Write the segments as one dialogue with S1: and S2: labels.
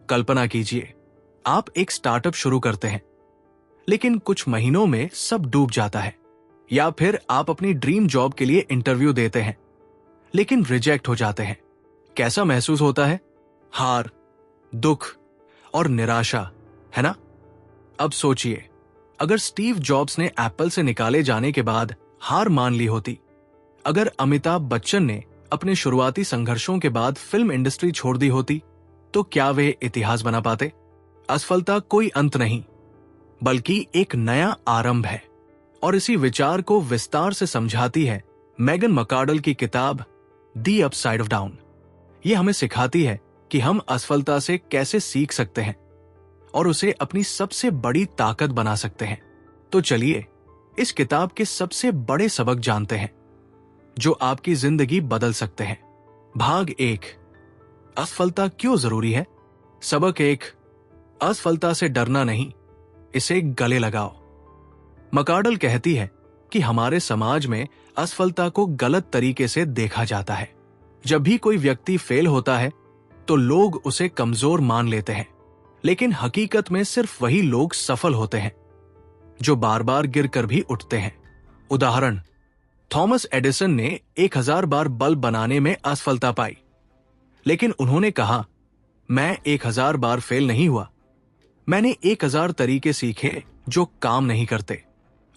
S1: कल्पना कीजिए, आप एक स्टार्टअप शुरू करते हैं, लेकिन कुछ महीनों में सब डूब जाता है। या फिर आप अपनी ड्रीम जॉब के लिए इंटरव्यू देते हैं, लेकिन रिजेक्ट हो जाते हैं। कैसा महसूस होता है? हार, दुख और निराशा, है ना? अब सोचिए, अगर स्टीव जॉब्स ने एप्पल से निकाले जाने के बाद हार मान ली होती, अगर अमिताभ बच्चन ने अपने शुरुआती संघर्षों के बाद फिल्म इंडस्ट्री छोड़ दी होती, तो क्या वे इतिहास बना पाते? असफलता कोई अंत नहीं, बल्कि एक नया आरंभ है। और इसी विचार को विस्तार से समझाती है मेगन मकार्डल की किताब द अपसाइड ऑफ डाउन। यह हमें सिखाती है कि हम असफलता से कैसे सीख सकते हैं और उसे अपनी सबसे बड़ी ताकत बना सकते हैं। तो चलिए इस किताब के सबसे बड़े सबक जानते हैं जो आपकी जिंदगी बदल सकते हैं। भाग 1, असफलता क्यों जरूरी है। सबक 1, असफलता से डरना नहीं, इसे गले लगाओ। मकार्डल कहती है कि हमारे समाज में असफलता को गलत तरीके से देखा जाता है। जब भी कोई व्यक्ति फेल होता है तो लोग उसे कमजोर मान लेते हैं, लेकिन हकीकत में सिर्फ वही लोग सफल होते हैं जो बार बार गिरकर भी उठते हैं। उदाहरण, थॉमस एडिसन ने 1000 बार बल्ब बनाने में असफलता पाई, लेकिन उन्होंने कहा, मैं 1000 बार फेल नहीं हुआ, मैंने 1000 तरीके सीखे जो काम नहीं करते।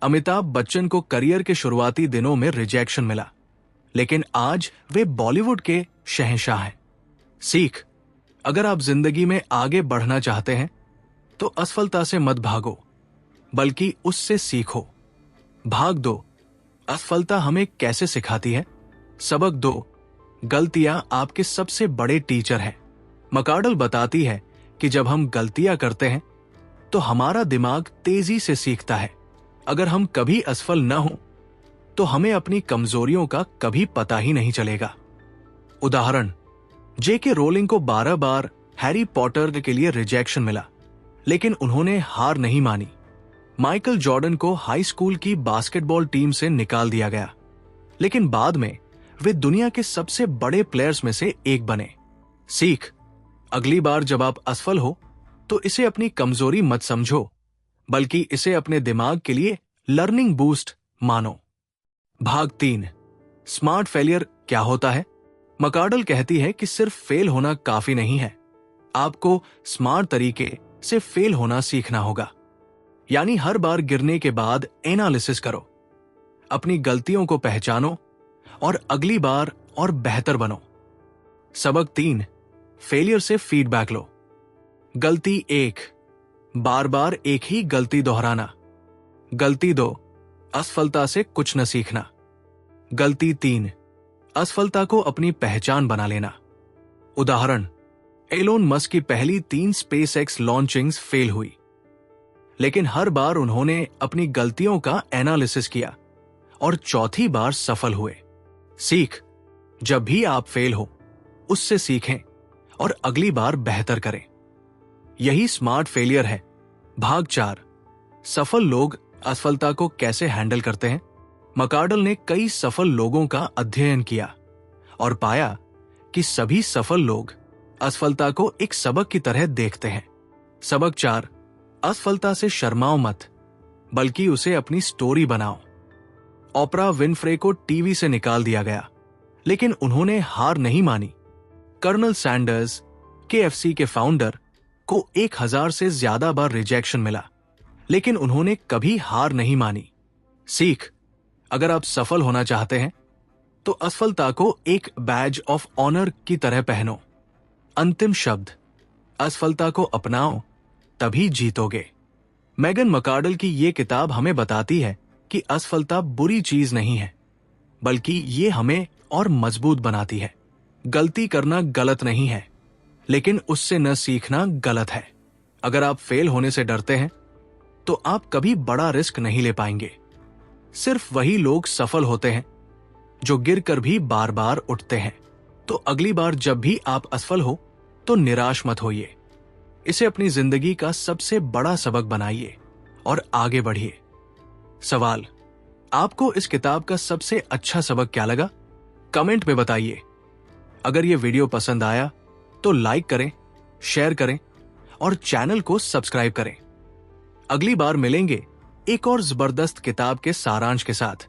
S1: अमिताभ बच्चन को करियर के शुरुआती दिनों में रिजेक्शन मिला, लेकिन आज वे बॉलीवुड के शहंशाह हैं। सीख, अगर आप जिंदगी में आगे बढ़ना चाहते हैं तो असफलता से मत भागो, बल्कि उससे सीखो। भाग 2, असफलता हमें कैसे सिखाती है। सबक 2, गलतियां आपके सबसे बड़े टीचर हैं। मकार्डल बताती है कि जब हम गलतियां करते हैं तो हमारा दिमाग तेजी से सीखता है। अगर हम कभी असफल न हो तो हमें अपनी कमजोरियों का कभी पता ही नहीं चलेगा। उदाहरण, जेके रोलिंग को 12 बार हैरी पॉटर के लिए रिजेक्शन मिला, लेकिन उन्होंने हार नहीं मानी। माइकल जॉर्डन को हाई स्कूल की बास्केटबॉल टीम से निकाल दिया गया, लेकिन बाद में वे दुनिया के सबसे बड़े प्लेयर्स में से एक बने। सीख, अगली बार जब आप असफल हो तो इसे अपनी कमजोरी मत समझो, बल्कि इसे अपने दिमाग के लिए लर्निंग बूस्ट मानो। भाग 3, स्मार्ट फेलियर क्या होता है। मकार्डल कहती है कि सिर्फ फेल होना काफी नहीं है, आपको स्मार्ट तरीके से फेल होना सीखना होगा। यानी हर बार गिरने के बाद एनालिसिस करो, अपनी गलतियों को पहचानो और अगली बार और बेहतर बनो। सबक 3, फेलियर से फीडबैक लो। गलती 1, बार बार एक ही गलती दोहराना। गलती 2, असफलता से कुछ न सीखना। गलती 3, असफलता को अपनी पहचान बना लेना। उदाहरण, एलोन मस्क की पहली 3 स्पेसएक्स लॉन्चिंग्स फेल हुई, लेकिन हर बार उन्होंने अपनी गलतियों का एनालिसिस किया और चौथी बार सफल हुए। सीख, जब भी आप फेल हो उससे सीखें और अगली बार बेहतर करें। यही स्मार्ट फेलियर है। भाग 4, सफल लोग असफलता को कैसे हैंडल करते हैं। मकार्डल ने कई सफल लोगों का अध्ययन किया और पाया कि सभी सफल लोग असफलता को एक सबक की तरह देखते हैं। सबक 4, असफलता से शर्माओ मत, बल्कि उसे अपनी स्टोरी बनाओ। ओपरा विनफ्रे को टीवी से निकाल दिया गया, लेकिन उन्होंने हार नहीं मानी। कर्नल सैंडर्स, केएफसी के फाउंडर, को 1000 से ज्यादा बार रिजेक्शन मिला, लेकिन उन्होंने कभी हार नहीं मानी। सीख, अगर आप सफल होना चाहते हैं तो असफलता को एक बैज ऑफ ऑनर की तरह पहनो। अंतिम शब्द, असफलता को अपनाओ, तभी जीतोगे। मेगन मकार्डल की ये किताब हमें बताती है कि असफलता बुरी चीज नहीं है, बल्कि ये हमें और मजबूत बनाती है। गलती करना गलत नहीं है, लेकिन उससे न सीखना गलत है। अगर आप फेल होने से डरते हैं तो आप कभी बड़ा रिस्क नहीं ले पाएंगे। सिर्फ वही लोग सफल होते हैं जो गिरकर भी बार बार उठते हैं। तो अगली बार जब भी आप असफल हो तो निराश मत होइए, इसे अपनी जिंदगी का सबसे बड़ा सबक बनाइए और आगे बढ़िए। सवाल, आपको इस किताब का सबसे अच्छा सबक क्या लगा? कमेंट में बताइए। अगर यह वीडियो पसंद आया तो लाइक करें, शेयर करें और चैनल को सब्सक्राइब करें। अगली बार मिलेंगे एक और जबरदस्त किताब के सारांश के साथ।